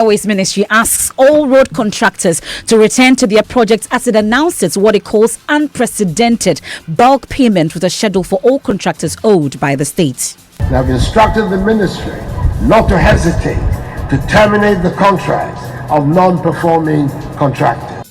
Highways Ministry asks all road contractors to return to their projects as it announces what it calls unprecedented bulk payment with a schedule for all contractors owed by the state. They have instructed the ministry not to hesitate to terminate the contracts of non-performing contractors.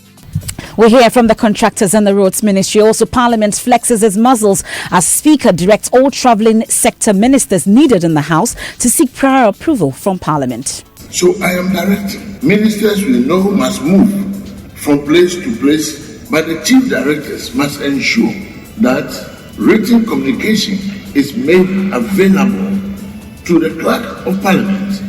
We hear from the Contractors and the Roads Ministry. Also, Parliament flexes its muscles as Speaker directs all travelling sector ministers needed in the House to seek prior approval from Parliament. So I am directing ministers we know must move from place to place, but the chief directors must ensure that written communication is made available to the clerk of Parliament.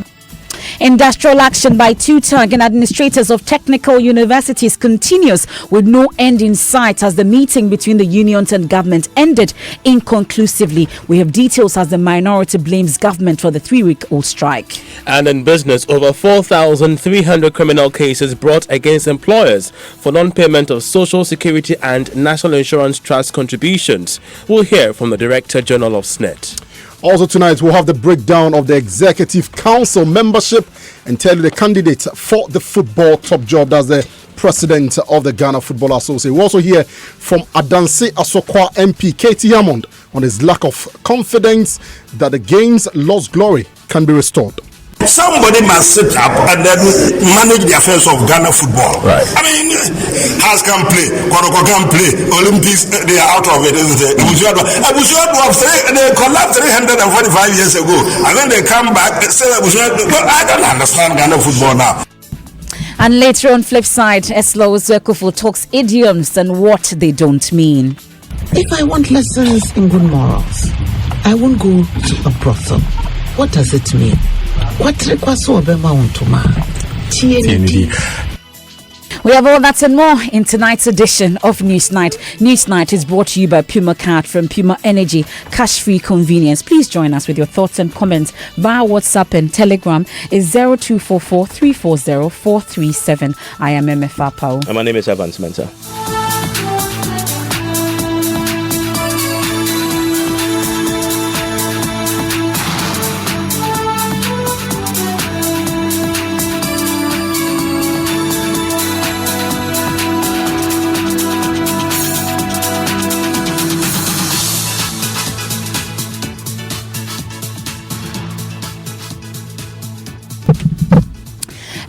Industrial action by TUTAG and administrators of technical universities continues with no end in sight as the meeting between the unions and government ended inconclusively. We have details as the minority blames government for the 3-week-old strike. And in business, over 4,300 criminal cases brought against employers for non-payment of Social Security and National Insurance Trust contributions. We'll hear from the Director General of SNET. Also tonight, we'll have the breakdown of the Executive Council membership and tell you the candidate for the football top job. That's the president of the Ghana Football Association. We'll also hear from Adanse Asokwa MP Katie Hammond on his lack of confidence that the game's lost glory can be restored. Somebody must sit up and then manage the affairs of Ghana football. Right. I mean, Has can play, Koroko can play, Olympics, they are out of it, isn't it? They collapsed 345 years ago, and then they come back and say, I don't understand Ghana football now. And later on, flip side, Eslo Zwekufu talks idioms and what they don't mean. If I want lessons in good morals, I won't go to a brothel. What does it mean? We have all that and more in tonight's edition of Newsnight. Newsnight is brought to you by Puma Card from Puma Energy, cash-free convenience. Please join us with your thoughts and comments via WhatsApp and Telegram. Is 0244 340 437. I am MFR Pao. And my name is Evans Mensah.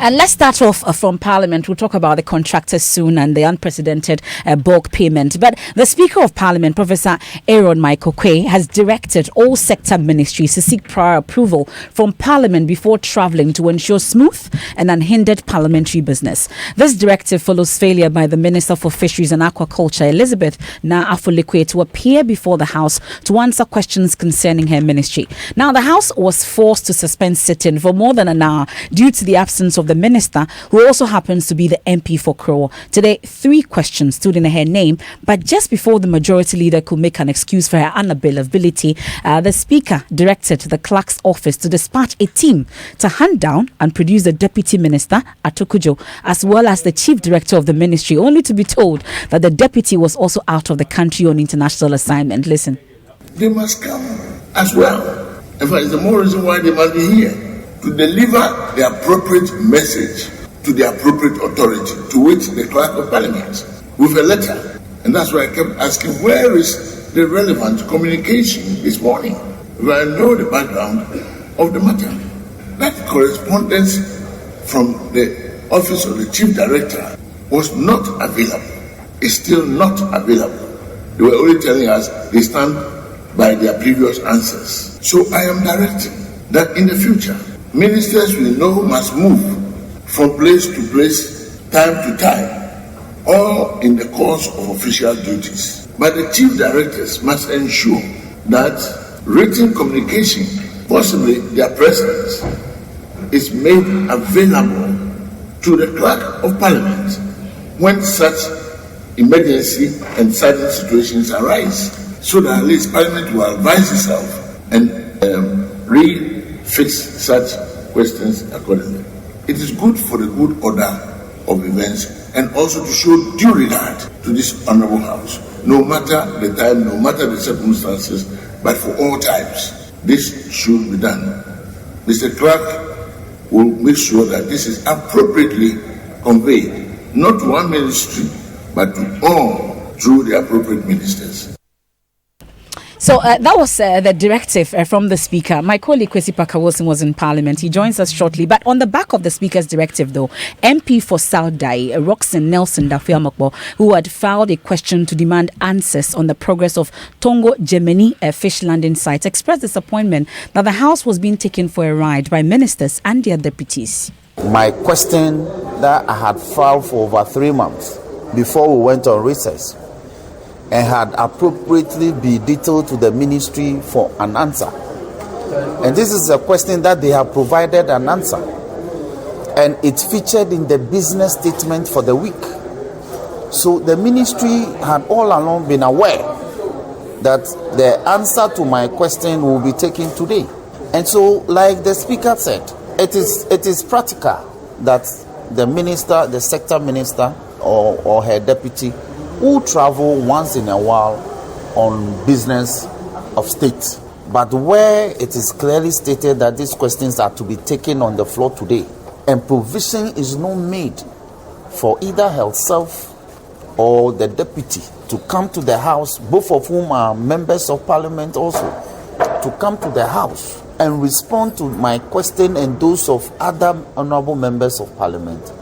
And let's start off from Parliament. We'll talk about the contractors soon and the unprecedented bulk payment. But the Speaker of Parliament, Professor Aaron Michael Quay, has directed all sector ministries to seek prior approval from Parliament before travelling to ensure smooth and unhindered parliamentary business. This directive follows failure by the Minister for Fisheries and Aquaculture, Elizabeth Afolikwe, to appear before the House to answer questions concerning her ministry. Now, the House was forced to suspend sitting for more than an hour due to the absence of the minister, who also happens to be the MP for Krowo. Today, 3 questions stood in her name, but just before the majority leader could make an excuse for her unavailability, the Speaker directed the clerk's office to dispatch a team to hunt down and produce the Deputy Minister, Atukujo, as well as the Chief Director of the Ministry, only to be told that the Deputy was also out of the country on international assignment. Listen. They must come as well. In fact, it's the more reason why they must be here, to deliver the appropriate message to the appropriate authority, to which the Clerk of Parliament, with a letter. And that's why I kept asking, where is the relevant communication this morning? Where I know the background of the matter. That correspondence from the Office of the Chief Director was not available. It's still not available. They were only telling us they stand by their previous answers. So I am directing that in the future, ministers we know must move from place to place, time to time, all in the course of official duties. But the chief directors must ensure that written communication, possibly their presence, is made available to the Clerk of Parliament when such emergency and sudden situations arise, so that at least Parliament will advise itself and fix such questions accordingly. It is good for the good order of events and also to show due regard to this honorable House, no matter the time, no matter the circumstances, but for all times. This should be done. Mr. Clerk, will make sure that this is appropriately conveyed, not to one ministry, but to all through the appropriate ministers. So that was the directive from the Speaker. My colleague Kwesi Parker-Wilson was in Parliament. He joins us shortly. But on the back of the Speaker's directive, though, MP for South Dai, Roxanne Nelson Dafeamokbo, who had filed a question to demand answers on the progress of Tongo Gemini fish landing site, expressed disappointment that the House was being taken for a ride by ministers and their deputies. My question that I had filed for over 3 months before we went on recess and had appropriately been detailed to the ministry for an answer. And this is a question that they have provided an answer. And it featured in the business statement for the week. So the ministry had all along been aware that the answer to my question will be taken today. And so, like the Speaker said, it is practical that the minister, the sector minister or her deputy who travel once in a while on business of state. But where it is clearly stated that these questions are to be taken on the floor today, and provision is not made for either herself or the deputy to come to the House, both of whom are members of Parliament also, to come to the House and respond to my question and those of other honorable members of Parliament.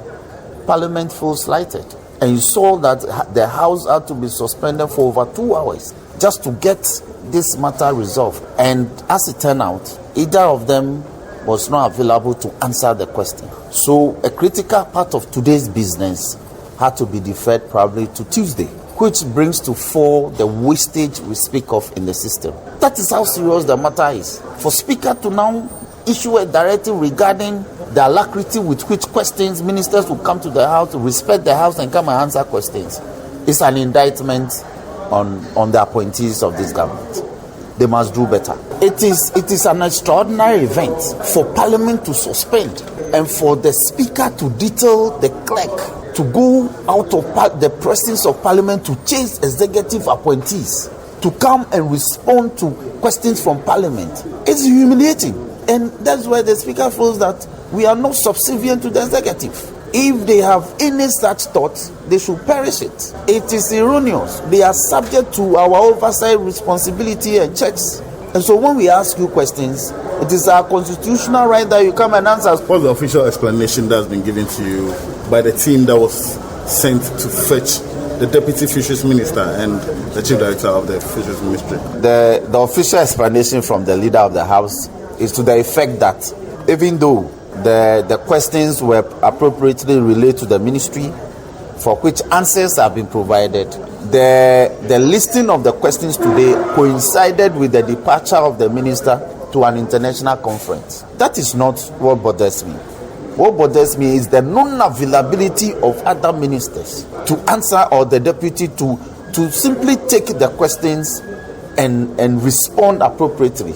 Parliament feels slighted. And you saw that the House had to be suspended for over 2 hours just to get this matter resolved. And as it turned out, either of them was not available to answer the question. So a critical part of today's business had to be deferred probably to Tuesday, which brings to fore the wastage we speak of in the system. That is how serious the matter is. For Speaker to now issue a directive regarding the alacrity with which questions ministers will come to the House, to respect the House and come and answer questions, is an indictment on the appointees of this government. They must do better. It is an extraordinary event for Parliament to suspend and for the Speaker to detail the clerk to go out of the presence of Parliament to chase executive appointees to come and respond to questions from Parliament. It's humiliating. And that's why the Speaker feels that we are not subservient to the executive. If they have any such thoughts, they should perish it. It is erroneous. They are subject to our oversight responsibility and checks. And so when we ask you questions, it is our constitutional right that you come and answer. What's the official explanation that's been given to you by the team that was sent to fetch the Deputy Fisheries Minister and the Chief Director of the Fisheries Ministry? The official explanation from the Leader of the House is to the effect that even though the questions were appropriately relayed to the ministry, for which answers have been provided, the listing of the questions today coincided with the departure of the minister to an international conference. That is not what bothers me. What bothers me is the non-availability of other ministers to answer, or the deputy to simply take the questions and respond appropriately.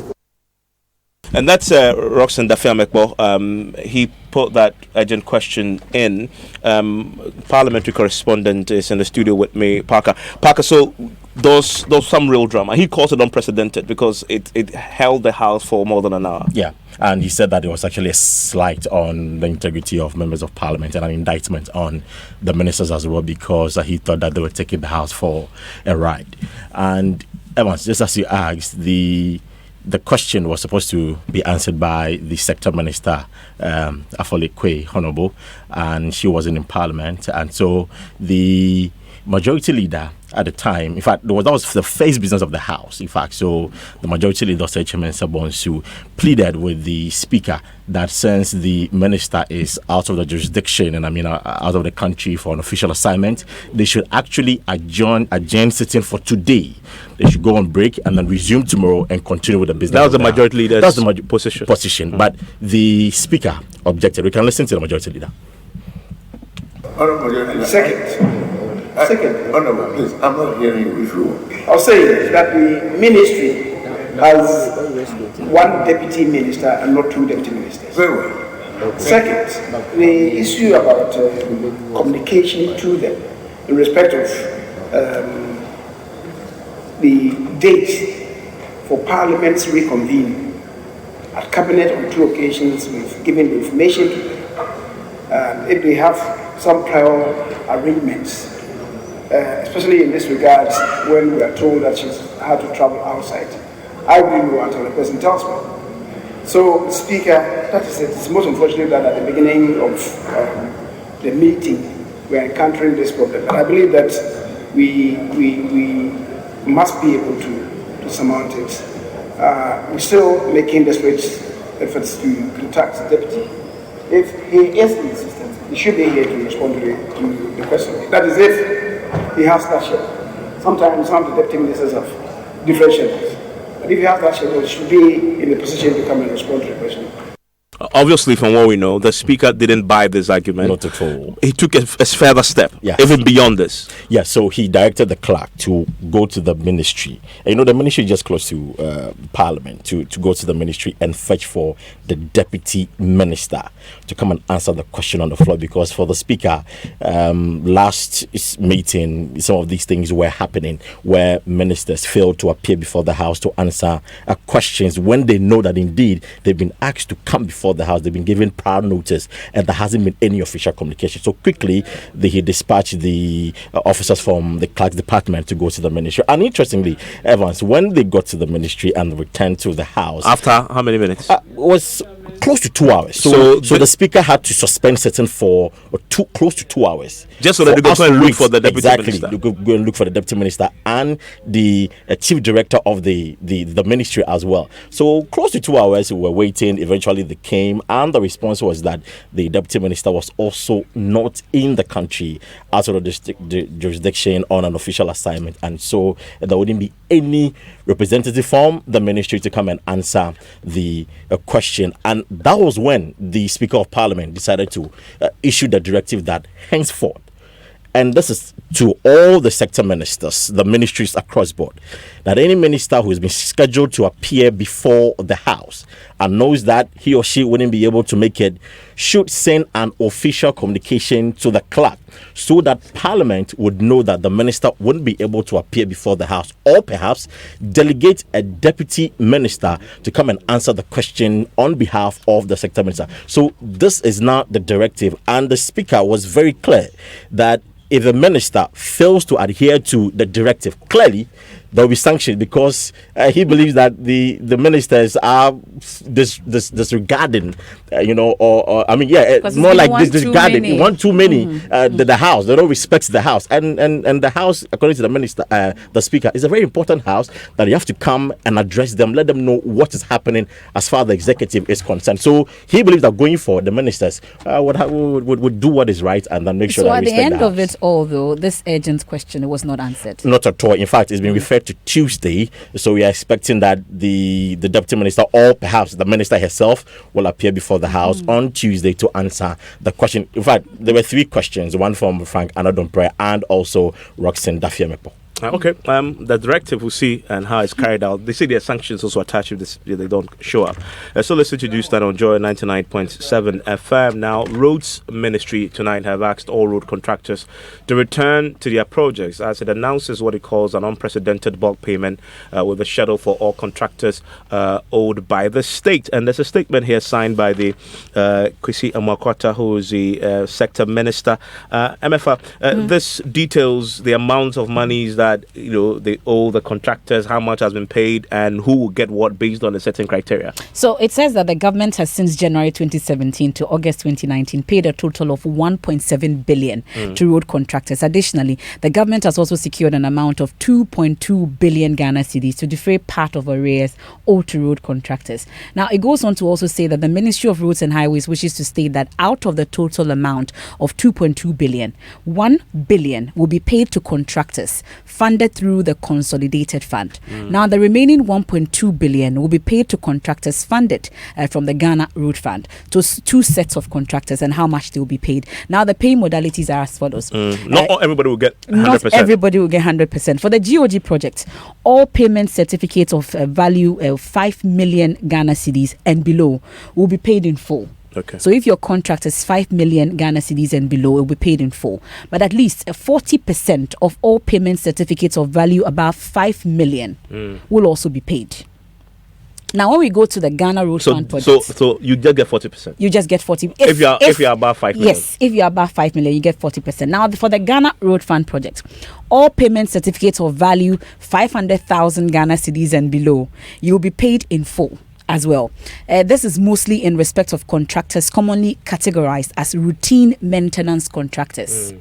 And that's Roxanne Dafeamokbo. He put that urgent question in. Parliamentary correspondent is in the studio with me, Parker. Parker, so there's some real drama. He calls it unprecedented because it held the House for more than an hour. Yeah, and he said that it was actually a slight on the integrity of members of Parliament and an indictment on the ministers as well, because he thought that they were taking the House for a ride. And Evans, just as you asked, the question was supposed to be answered by the sector minister, Afole Kwe Honorable, and she wasn't in Parliament. And so the majority leader at the time, in fact, that was the first business of the House, in fact. So the majority leader, Dr. Mensah Bonsu, pleaded with the Speaker that since the minister is out of the jurisdiction and out of the country for an official assignment, they should actually adjourn sitting for today. They should go on break and then resume tomorrow and continue with the business. That was the majority leader's position. Mm-hmm. But the Speaker objected. We can listen to the majority leader. Second, Honorable, please, I'm not hearing you if you want. I'll say that the ministry has one deputy minister and not two deputy ministers. Very well. Second, the issue about communication to them in respect of the date for Parliament's reconvening At Cabinet on 2 occasions, we've given the information to them. If they have some prior arrangements, especially in this regard, when we are told that she's had to travel outside, I really know until the person tells me. So, Speaker, that is it. It's most unfortunate that at the beginning of the meeting, we are encountering this problem. But I believe that we must be able to surmount it. We're still making desperate efforts to contact the deputy. If he is insistent, he should be here to respond to the question. That is if he has that schedule. Sometimes some of the deputy ministers have different schedules. But if he has that schedule, he should be in a position to come and respond to the question. Obviously, from what we know, the Speaker didn't buy this argument. Not at all. He took a further step, yes, even beyond this. Yeah, so he directed the clerk to go to the ministry. And, you know, the ministry is just close to Parliament, to go to the ministry and fetch for the deputy minister to come and answer the question on the floor. Because for the Speaker, last meeting, some of these things were happening where ministers failed to appear before the House to answer questions when they know that indeed they've been asked to come before the House. They've been given prior notice and there hasn't been any official communication. So quickly he dispatched the officers from the clerk's department to go to the ministry. And interestingly, Evans, when they got to the ministry and returned to the House, after how many minutes? Was close to 2 hours. So the Speaker had to suspend sitting for close to 2 hours. Just so that they go and look for the deputy minister. Exactly, go and look for the deputy minister and the chief director of the ministry as well. So close to 2 hours we were waiting. Eventually they came and the response was that the deputy minister was also not in the country out of the jurisdiction on an official assignment, and so there wouldn't be any representative from the ministry to come and answer the question. And that was when the Speaker of Parliament decided to issue the directive that henceforth, and this is to all the sector ministers, the ministries across board, that any minister who has been scheduled to appear before the House and knows that he or she wouldn't be able to make it should send an official communication to the clerk so that Parliament would know that the minister wouldn't be able to appear before the House, or perhaps delegate a deputy minister to come and answer the question on behalf of the sector minister. So this is now the directive, and the Speaker was very clear that if a minister fails to adhere to the directive, clearly there will be sanctions, because he believes that the ministers are disregarding, more like disregarding. You want too many. The House, they don't respect the House, and the House, according to the minister, the Speaker, is a very important House that you have to come and address them, let them know what is happening as far as the executive is concerned. So he believes that going forward, the ministers would do what is right and then make sure that at the end the of it all, though, this urgent question was not answered. Not at all. In fact, it's been referred to Tuesday, so we are expecting that the deputy minister, or perhaps the minister herself, will appear before the House on Tuesday to answer the question. In fact, there were 3 questions, one from Frank Anadon and also Roxanne Dafiamepo. Okay, the directive we'll see and how it's carried out. They say there are sanctions also attached if they don't show up. So let's introduce that on Joy 99.7 FM. Now, Roads Ministry tonight have asked all road contractors to return to their projects as it announces what it calls an unprecedented bulk payment with a schedule for all contractors owed by the state. And there's a statement here signed by the Kwesi Amakwata, who is the sector minister. MFA, this details the amount of monies that they owe the contractors, how much has been paid, and who will get what based on a certain criteria. So it says that the government has since January 2017 to August 2019 paid a total of 1.7 billion to road contractors. Additionally, the government has also secured an amount of 2.2 billion Ghana cedis to defray part of arrears owed to road contractors. Now, it goes on to also say that the Ministry of Roads and Highways wishes to state that out of the total amount of 2.2 billion, 1 billion will be paid to contractors funded through the consolidated fund. Now, the remaining 1.2 billion will be paid to contractors funded from the Ghana Road Fund. So 2 sets of contractors and how much they will be paid. Now, the pay modalities are as follows. Not everybody will get 100%. Not everybody will get 100%. For the GOG project, all payment certificates of value of 5 million Ghana cedis and below will be paid in full. Okay. So if your contract is 5 million Ghana cedis and below, it will be paid in full. But at least 40% of all payment certificates of value above 5 million will also be paid. Now, when we go to the Ghana Road Fund project, so you just get 40%. You just get 40%. If you are above 5 million. Yes, if you are above 5 million, you get 40%. Now, for the Ghana Road Fund project, all payment certificates of value 500,000 Ghana cedis and below, you will be paid in full as well. This is mostly in respect of contractors commonly categorized as routine maintenance contractors.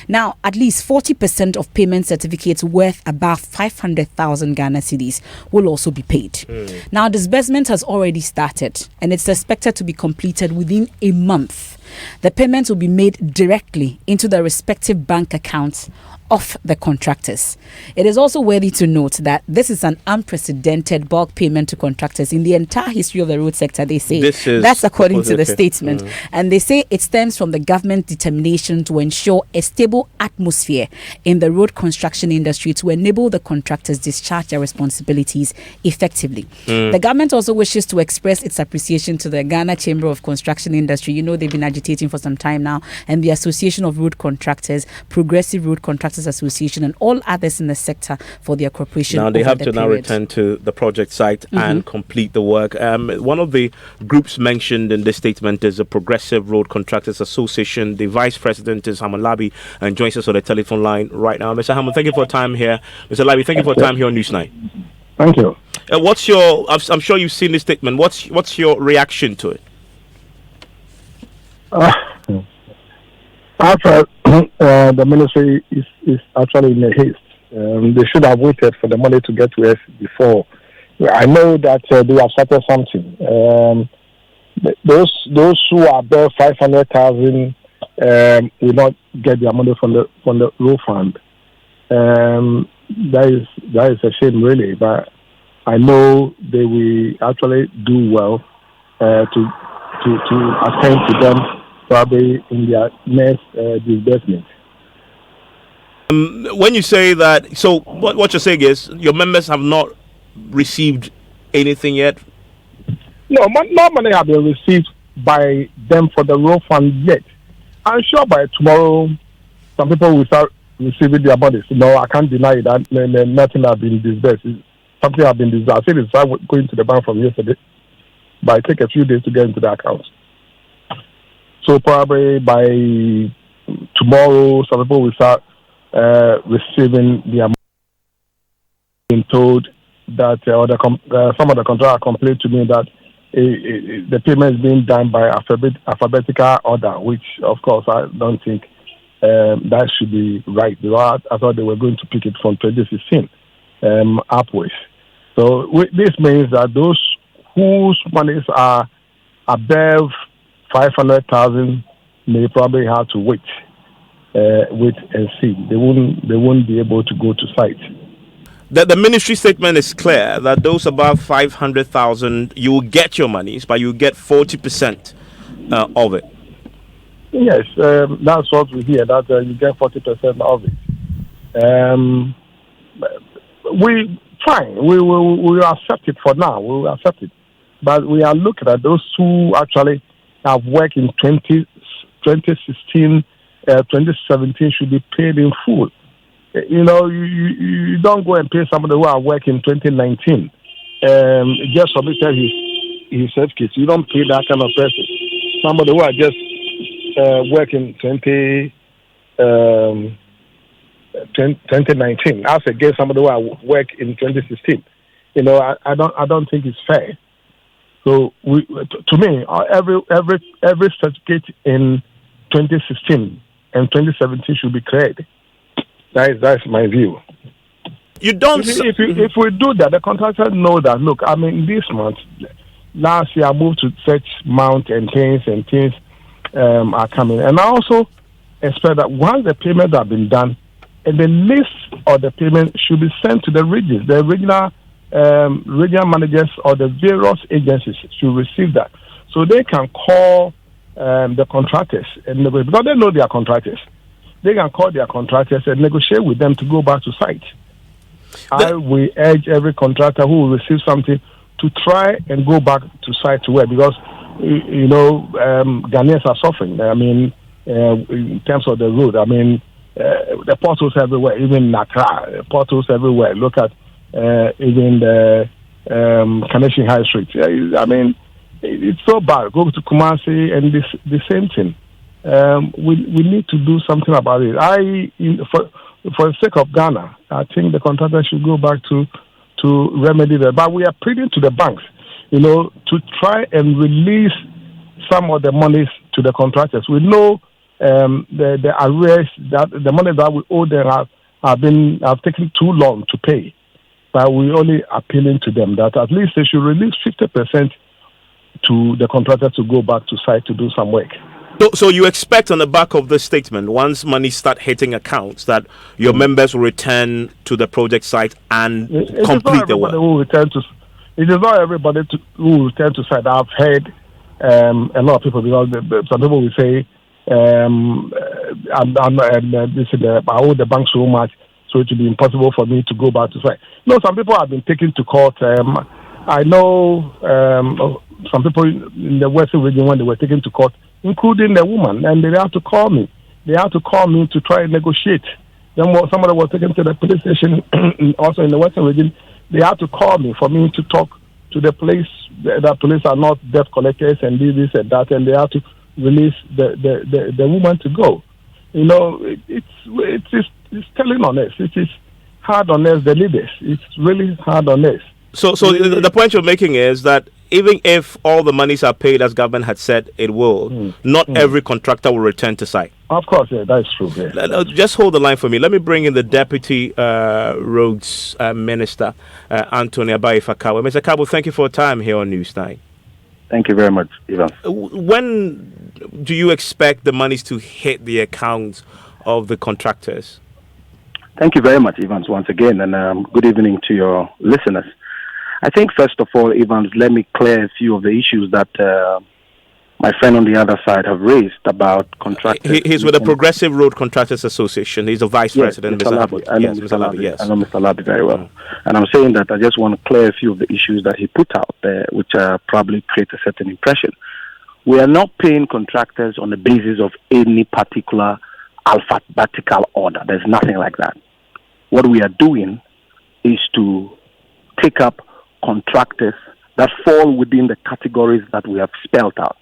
Now, at least 40% of payment certificates worth above 500,000 Ghana cedis will also be paid. Now, disbursement has already started and it's expected to be completed within a month. The payments will be made directly into the respective bank accounts of the contractors. It is also worthy to note that this is an unprecedented bulk payment to contractors in the entire history of the road sector, they say. That's according to the statement. And they say it stems from the government's determination to ensure a stable atmosphere in the road construction industry to enable the contractors discharge their responsibilities effectively. The government also wishes to express its appreciation to the Ghana Chamber of Construction Industry. You know, they've been agitating for some time now, and the Association of Road Contractors, Progressive Road Contractors Association, and all others in the sector for their cooperation. Now they have to now return to the project site and complete the work. One of the groups mentioned in this statement is the Progressive Road Contractors Association. The vice president is Hammond Labi and joins us on the telephone line right now. Mr. Hammond, thank you for your time here. Mr. Labi, thank you for your time here on Newsnight. Thank you. What's your? I'm sure you've seen this statement. What's your reaction to it? After the ministry is actually in a haste. They should have waited for the money to get to us before. I know that they have started something. Those who are above 500,000 will not get their money from the road fund. That is a shame, really. But I know they will actually do well to attend to them probably in their next disbursement. When you say that, so what you're saying is your members have not received anything yet? No money have been received by them for the road fund yet. I'm sure by tomorrow some people will start receiving their monies. No, I can't deny that nothing has been disbursed. Something has been disbursed. I think it's going to the bank from yesterday, but it takes a few days to get into the account. So probably by tomorrow, some people will start receiving their money. Being told that some of the contractors complained to me that the payment is being done by alphabetical order, which of course I don't think that should be right. I thought they were going to pick it from 2016 upwards. So this means that those whose monies are above 500,000 may probably have to wait and see. They won't be able to go to site. The ministry statement is clear that those above 500,000, you will get your monies, but you get 40% of it. Yes, that's what we hear, that you get 40% of it. We will accept it for now. We will accept it. But we are looking at those who actually have worked in 2016, 2017 should be paid in full. You know, you don't go and pay somebody who are working in 2019. Just submitted his certificate. You don't pay that kind of person. Somebody who are just working 2019. As against somebody who are work in 2016. You know, I don't think it's fair. So to me, every certificate in 2016 and 2017 should be cleared. That's my view. You don't. If we do that, the contractors know that. Look, I mean, this month, last year I moved to such mount and things are coming, and I also expect that once the payments have been done, and the list of the payment should be sent to the regions, the regional managers or the various agencies should receive that, so they can call the contractors and negotiate, because they know they are contractors. They can call their contractors and negotiate with them to go back to site. I will urge every contractor who will receive something to try and go back to site to work, because you know Ghanaians are suffering. I mean, in terms of the road, I mean, the potholes everywhere, even in Accra, potholes everywhere. Look at even Connection High Street. I mean, it's so bad. Go to Kumasi and the same thing. We need to do something about it. For the sake of Ghana, I think the contractor should go back to remedy that. But we are pleading to the banks, to try and release some of the monies to the contractors. We know the arrears, that the money that we owe them have taken too long to pay. But we're only appealing to them that at least they should release 50% to the contractor to go back to site to do some work. So you expect on the back of this statement, once money start hitting accounts, that your members will return to the project site and complete the work? It is not everybody who will return to site. I've heard a lot of people, because some people will say, I owe the bank so much, so it will be impossible for me to go back to site. No, some people have been taken to court. I know some people in the Western region, when they were taken to court, including the woman, and they had to call me. They had to call me to try and negotiate. Then some of them were taken to the police station, also in the Western region. They had to call me for me to talk to the police. The police are not debt collectors and this and that, and they have to release the woman to go. It's telling on us. It is hard on us, the leaders. It's really hard on us. So the point you're making is that even if all the monies are paid as government had said it will, not every contractor will return to site. Of course, yeah, that's true. Yeah. Just hold the line for me. Let me bring in the Deputy Roads Minister, Anthony Abai-Fakabo. Mr. Kabo, thank you for your time here on News 9. Thank you very much, Ivan. When do you expect the monies to hit the accounts of the contractors? Thank you very much, Evans, once again, and good evening to your listeners. I think, first of all, Evans, let me clear a few of the issues that my friend on the other side have raised about contractors. He's with the Progressive Road Contractors Association. He's the Vice President, Mr. Labi. I know Mr. Labi, yes. I know Mr. Labi very well. And I'm saying that I just want to clear a few of the issues that he put out there, which probably create a certain impression. We are not paying contractors on the basis of any particular alphabetical order. There's nothing like that. What we are doing is to take up contractors that fall within the categories that we have spelled out.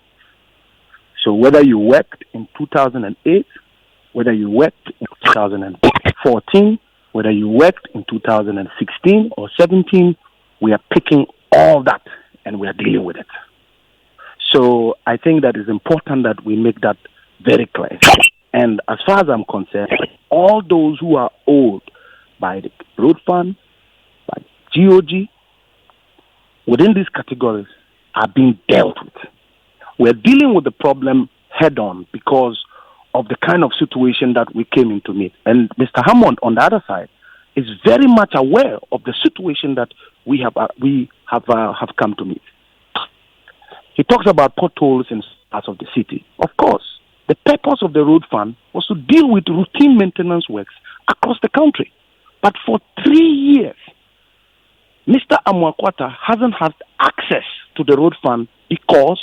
So whether you worked in 2008, whether you worked in 2014, whether you worked in 2016 or 17, we are picking all that and we are dealing with it. So I think that it's important that we make that very clear. And as far as I'm concerned, all those who are owed by the road fund, by GOG, within these categories are being dealt with. We're dealing with the problem head on because of the kind of situation that we came in to meet. And Mr. Hammond, on the other side, is very much aware of the situation that we have come to meet. He talks about potholes in parts of the city. Of course, the purpose of the road fund was to deal with routine maintenance works across the country. But for 3 years, Mr. Amwakwata hasn't had access to the road fund because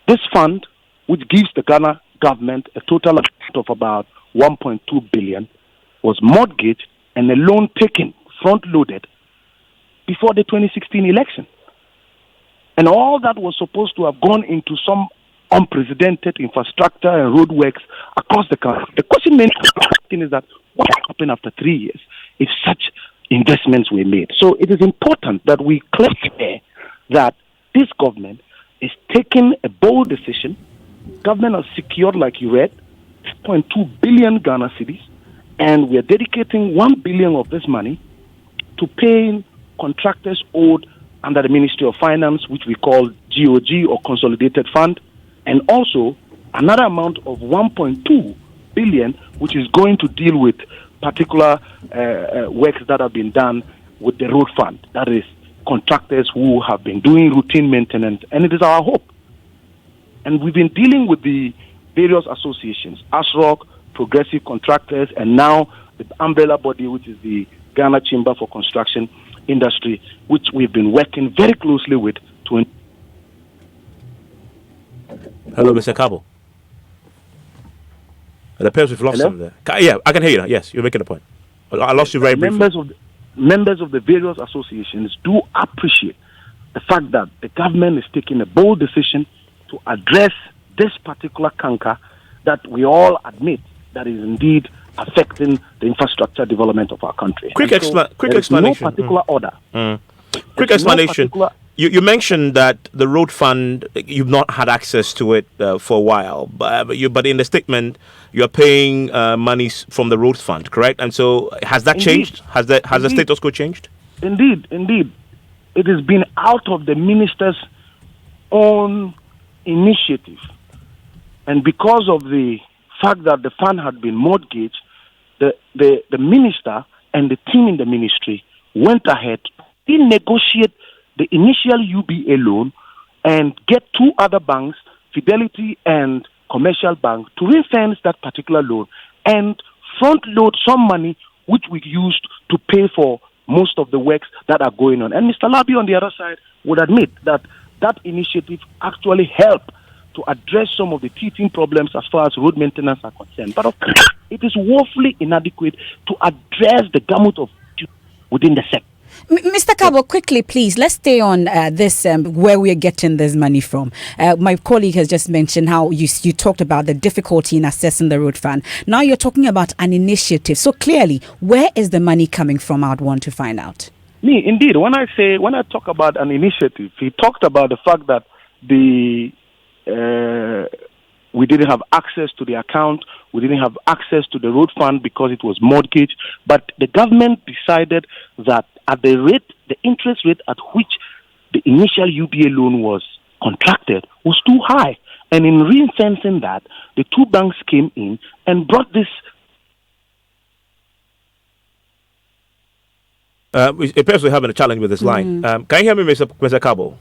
this fund, which gives the Ghana government a total of about 1.2 billion, was mortgaged and a loan taken, front-loaded, before the 2016 election. And all that was supposed to have gone into some unprecedented infrastructure and road works across the country. The question is that what happened after 3 years if such investments were made? So it is important that we clear that this government is taking a bold decision. Government has secured, like you read, 6.2 billion Ghana cedis, and we are dedicating 1 billion of this money to paying contractors owed under the Ministry of Finance, which we call GOG or Consolidated Fund, and also another amount of 1.2 billion, which is going to deal with particular works that have been done with the road fund. That is, contractors who have been doing routine maintenance, and it is our hope. And we've been dealing with the various associations, ASROC, Progressive Contractors, and now the umbrella body, which is the Ghana Chamber for Construction Industry, which we've been working very closely with to... Hello, Mr. Kabo. It appears we've lost him there. Yeah, I can hear you now. Yes, you're making a point. I lost you very briefly. members of the various associations do appreciate the fact that the government is taking a bold decision to address this particular canker that we all admit that is indeed affecting the infrastructure development of our country. Quick explanation. No particular order. Quick explanation. You mentioned that the road fund, you've not had access to it for a while, but in the statement, you're paying monies from the road fund, correct? And so has that changed? Has the status quo changed? Indeed. It has been out of the minister's own initiative. And because of the fact that the fund had been mortgaged, the minister and the team in the ministry went ahead to negotiate the initial UBA loan and get two other banks, Fidelity and Commercial Bank, to ring-fence that particular loan and front-load some money which we used to pay for most of the works that are going on. And Mr. Labi on the other side would admit that that initiative actually helped to address some of the teething problems as far as road maintenance are concerned. But of course, it is woefully inadequate to address the gamut of within the sector. Mr. Cabo, quickly, please, let's stay on this, where we are getting this money from. My colleague has just mentioned how you talked about the difficulty in assessing the road fund. Now you're talking about an initiative. So clearly, where is the money coming from? I'd want to find out. Indeed, when I talk about an initiative, he talked about the fact that we didn't have access to the account, we didn't have access to the road fund because it was mortgaged, but the government decided that at the interest rate at which the initial UBA loan was contracted was too high. And in ring-fencing that, the two banks came in and brought this. It appears we're having a challenge with this line. Can you hear me, Mr. Cabo?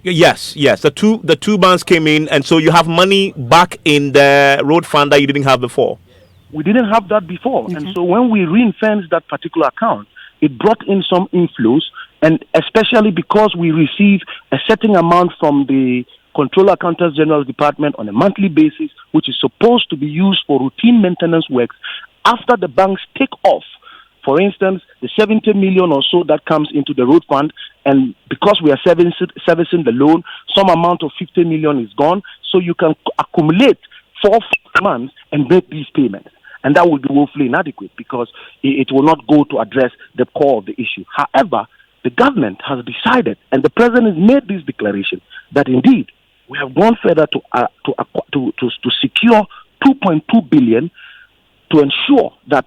Yes. The two banks came in, and so you have money back in the road fund that you didn't have before. We didn't have that before, and so when we ring-fenced that particular account, it brought in some inflows, and especially because we receive a certain amount from the Controller Accountants General Department on a monthly basis, which is supposed to be used for routine maintenance works. After the banks take off, for instance, the 70 million or so that comes into the road fund, and because we are servicing the loan, some amount of 50 million is gone, so you can accumulate 4 months and make these payments. And that will be woefully inadequate because it will not go to address the core of the issue. However, the government has decided, and the president has made this declaration, that indeed we have gone further to secure 2.2 billion to ensure that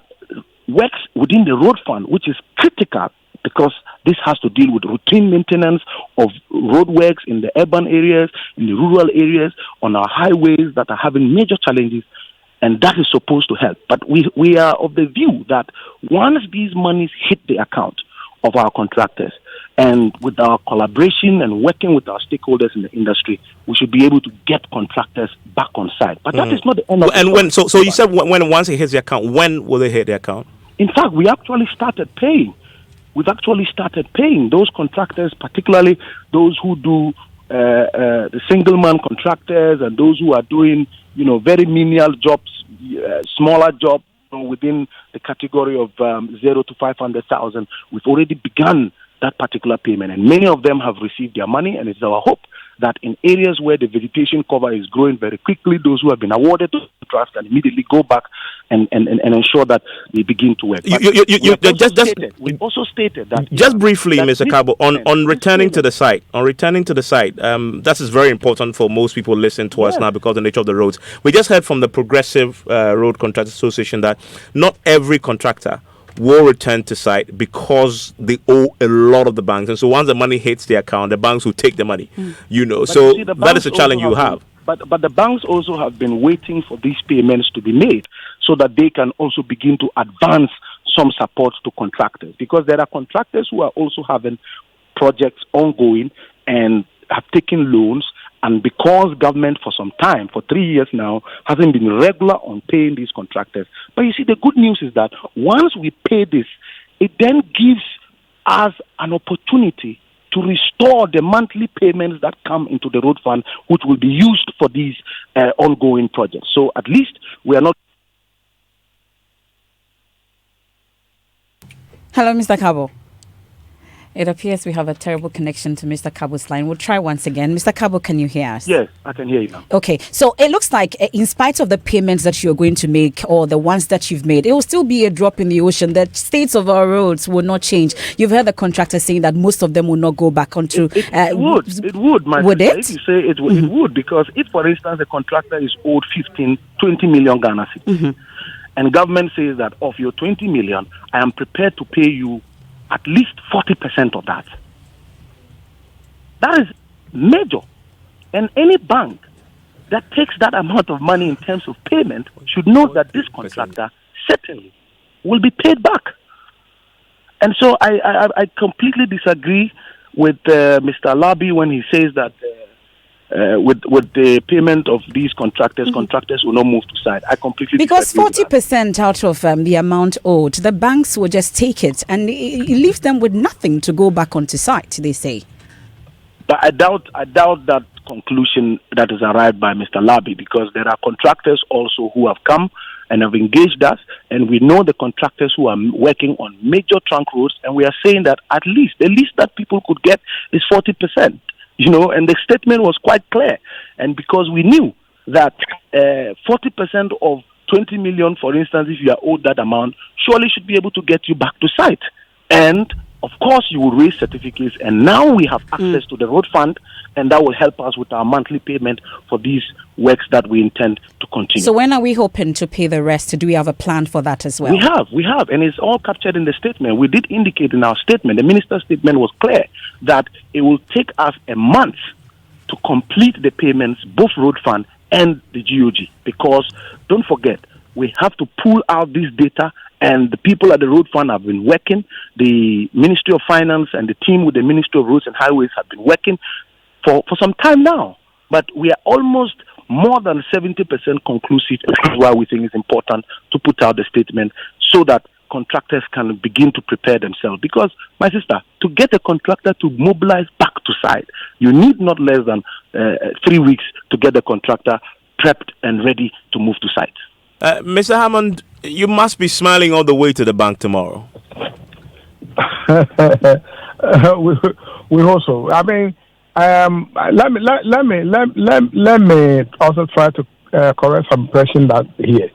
works within the road fund, which is critical because this has to deal with routine maintenance of roadworks in the urban areas, in the rural areas, on our highways that are having major challenges, and that is supposed to help. But we are of the view that once these monies hit the account of our contractors, and with our collaboration and working with our stakeholders in the industry, we should be able to get contractors back on site. But that is not the end of and when so you said once it hits the account, when will it hit the account? In fact, we actually started paying. We've actually started paying those contractors, particularly those who do the single-man contractors and those who are doing, very menial jobs, smaller jobs within the category of 0 to 500,000. We've already begun that particular payment, and many of them have received their money, and it's our hope that in areas where the vegetation cover is growing very quickly, those who have been awarded the contracts can immediately go back and ensure that they begin to work. We've also stated that just briefly, Mr. Cabo, on returning to the site, that is very important for most people listening to us now because of the nature of the roads. We just heard from the Progressive Road Contractors Association that not every contractor will return to site because they owe a lot of the banks, and so once the money hits the account, the banks will take the money. So that is a challenge you have. But the banks also have been waiting for these payments to be made so that they can also begin to advance some support to contractors, because there are contractors who are also having projects ongoing and have taken loans. And because government for some time, for 3 years now, hasn't been regular on paying these contractors. But you see, the good news is that once we pay this, it then gives us an opportunity to restore the monthly payments that come into the road fund, which will be used for these ongoing projects. So at least we are not... Hello, Mr. Cabo. It appears we have a terrible connection to Mr. Kabo's line. We'll try once again. Mr. Cabo, can you hear us? Yes, I can hear you now. Okay, so it looks like in spite of the payments that you're going to make or the ones that you've made, it will still be a drop in the ocean. The states of our roads will not change. You've heard the contractor saying that most of them will not go back onto... It would, my would sister. it? If you say it would, because if, for instance, the contractor is owed 20 million Ghana cedis, and government says that of your 20 million, I am prepared to pay you at least 40% of that. That is major. And any bank that takes that amount of money in terms of payment should know that this contractor certainly will be paid back. And so I completely disagree with Mr. Alabi when he says that with the payment of these contractors, contractors will not move to side. I completely because disagree 40% out of the amount owed, the banks will just take it and it leaves them with nothing to go back onto site, they say. But I doubt that conclusion that is arrived by Mr. Labi, because there are contractors also who have come and have engaged us, and we know the contractors who are working on major trunk roads, and we are saying that at least the least that people could get is 40%. And the statement was quite clear. And because we knew that 40% of 20 million, for instance, if you are owed that amount, surely should be able to get you back to site. And of course, you will raise certificates, and now we have access to the road fund, and that will help us with our monthly payment for these works that we intend to continue. So when are we hoping to pay the rest? Do we have a plan for that as well? We have, and it's all captured in the statement. We did indicate in our statement, the minister's statement was clear, that it will take us a month to complete the payments, both road fund and the GOG, because don't forget, we have to pull out this data, and the people at the road fund have been working. The Ministry of Finance and the team with the Ministry of Roads and Highways have been working for some time now. But we are almost more than 70% conclusive. That's why we think it's important to put out the statement so that contractors can begin to prepare themselves. Because, my sister, to get a contractor to mobilize back to site, you need not less than 3 weeks to get the contractor prepped and ready to move to site. Mr. Hammond, you must be smiling all the way to the bank tomorrow. We also, I mean, let me also try to correct some impression that here.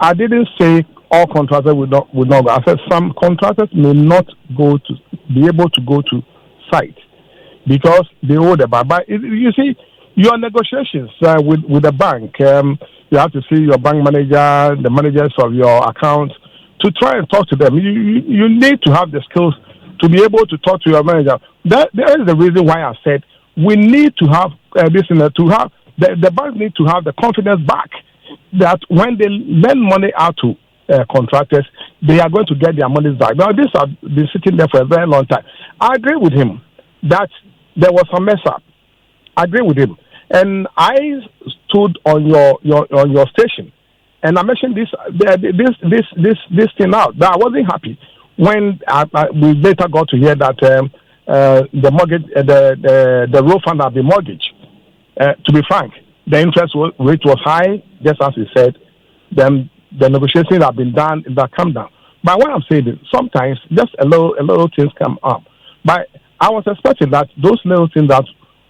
I didn't say all contractors would not go. I said some contractors may not be able to go to site because they owe the bank. But you see, your negotiations with the bank, you have to see your bank manager, the managers of your account, to try and talk to them. You need to have the skills to be able to talk to your manager. There is the reason why I said we need to have the bank need to have the confidence back that when they lend money out to contractors, they are going to get their money back. Now, this has been sitting there for a very long time. I agree with him that there was a mess up. I agree with him. And I stood on your station, and I mentioned this thing out. That I wasn't happy when we later got to hear that the mortgage, the road fund had been mortgaged. To be frank, the interest rate was high, just as we said. Then the negotiations have been done, that come down. But what I'm saying is, sometimes just a little things come up. But I was expecting that those little things that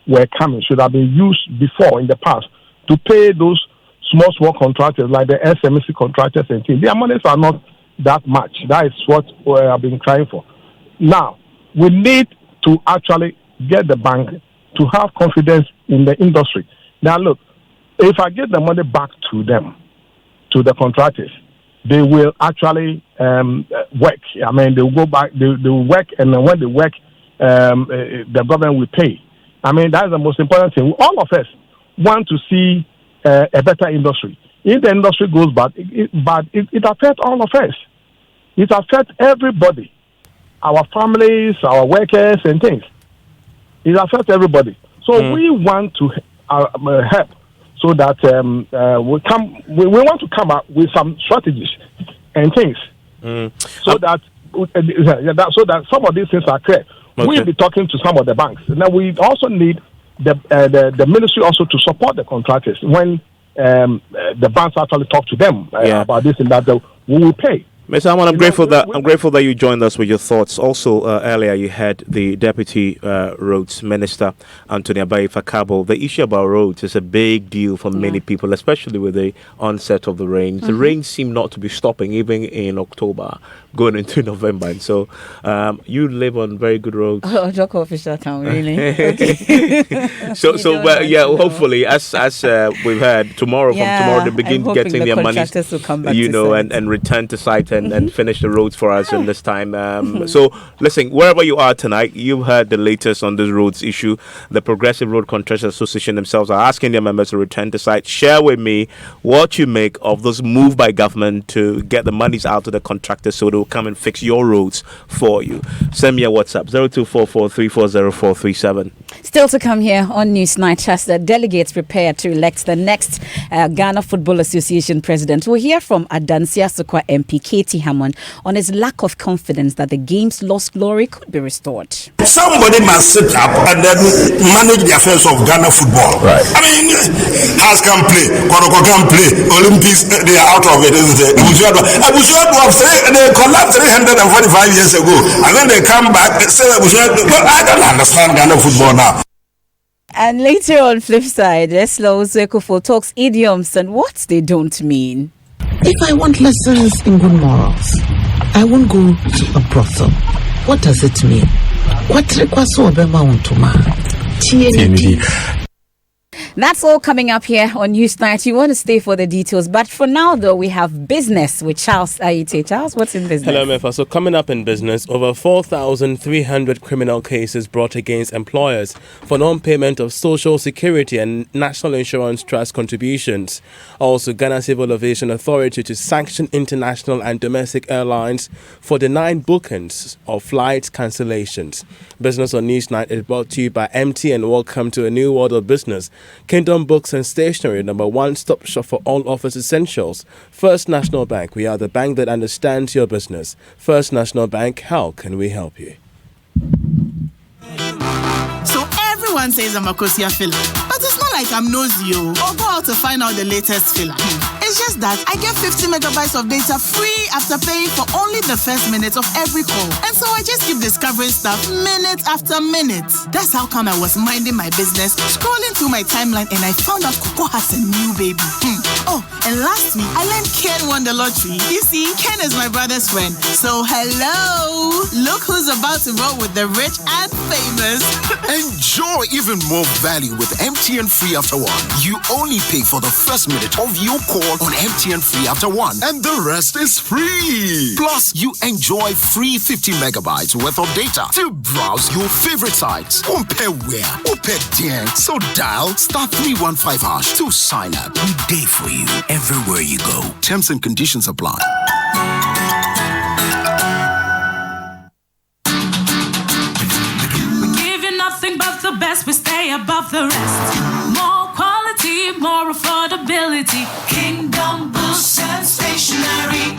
were coming should have been used before in the past to pay those small contractors like the SMC contractors and things. Their monies are not that much. That is what I've been crying for. Now, we need to actually get the bank to have confidence in the industry. Now, look, if I get the money back to them, to the contractors, they will actually work. I mean, they will go back, they will work, and then when they work, the government will pay. I mean, that's the most important thing. All of us want to see a better industry. If the industry goes bad, it affects all of us. It affects everybody, our families, our workers, and things. It affects everybody. So we want to help so that we want to come up with some strategies and things so that some of these things are clear. Okay. We'll be talking to some of the banks. Now we also need the ministry also to support the contractors when the banks actually talk to them about this and that. We will pay. Mr. Hammond, I'm grateful that you joined us with your thoughts. Also, earlier you had the Deputy Roads Minister, Anthony Abayi-Fakabo. The issue about roads is a big deal for many people, especially with the onset of the rains. The rains seem not to be stopping even in October, going into November. And so you live on very good roads. Oh, Joko official town, really? Okay. Hopefully, as we've heard, tomorrow they begin getting their money, and return to site and finish the roads for us in this time. So, listen, wherever you are tonight, you've heard the latest on this roads issue. The Progressive Road Contractors Association themselves are asking their members to return to site. Share with me what you make of this move by government to get the monies out to the contractors so they'll come and fix your roads for you. Send me a WhatsApp 0244340437. Still to come here on Newsnight as the delegates prepare to elect the next Ghana Football Association president. We'll hear from Adansi Asokwa MP Katie Hammond on his lack of confidence that the game's lost glory could be restored. Somebody must sit up and then manage the affairs of Ghana football. Right. I mean, Hearts can play, Koroko can play, Olympics, they are out of it, isn't it? They collapsed 345 years ago, and then they come back and say, I don't understand Ghana football now. And later on, flip side, Eslo Zekofo talks idioms and what they don't mean. If I want lessons in good morals, I won't go to a brothel. What does it mean? That's all coming up here on Newsnight. You want to stay for the details. But for now, though, we have business with Charles Aite. Charles, what's in business? Hello, Mefa. So coming up in business, over 4,300 criminal cases brought against employers for non-payment of Social Security and National Insurance Trust contributions. Also, Ghana Civil Aviation Authority to sanction international and domestic airlines for denying bookings of flight cancellations. Business on Newsnight is brought to you by MTN. Welcome to a new world of business. Kingdom Books and Stationery, number one-stop shop for all office essentials. First National Bank, we are the bank that understands your business. First National Bank, how can we help you? So everyone says I'm a Kosia filler, but it's not like I'm nosy or go out to find out the latest filler. It's just that I get 50 megabytes of data free after paying for only the first minute of every call. And so I just keep discovering stuff minute after minute. That's how come I was minding my business, scrolling through my timeline, and I found out Coco has a new baby. Oh, and last week I learned Ken won the lottery. You see, Ken is my brother's friend. So hello, look who's about to roll with the rich and famous. Enjoy even more value with MTN Free After One. You only pay for the first minute of your call on MTN Free After One, and the rest is free. Plus, you enjoy free 50 megabytes worth of data to browse your favorite sites. Compare where, compare there. So dial *315# to sign up. We day for you everywhere you go. Terms and conditions apply. We give you nothing but the best. We stay above the rest. More quality, more affordability. Kingdom Books and Stationery.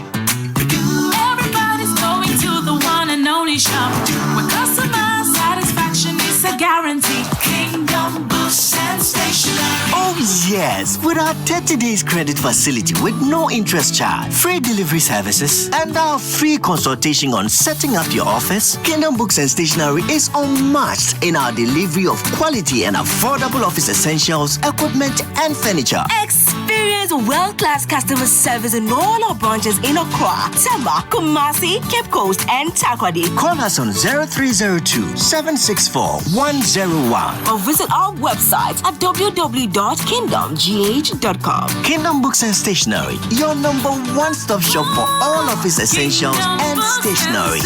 Everybody's going to the one and only shop where customer satisfaction is a guarantee. Kingdom Books and Stationery. Oh yes, with our 30 days credit facility with no interest charge, free delivery services, and our free consultation on setting up your office, Kingdom Books and Stationery is unmatched in our delivery of quality and affordable office essentials, equipment, and furniture. Experience world-class customer service in all our branches in Accra, Tema, Kumasi, Cape Coast, and Takoradi. Call us on 0302-764-101 or visit our website at www.kingdomgh.com. Kingdom Books and Stationery, your number one-stop shop for all office essentials and stationery.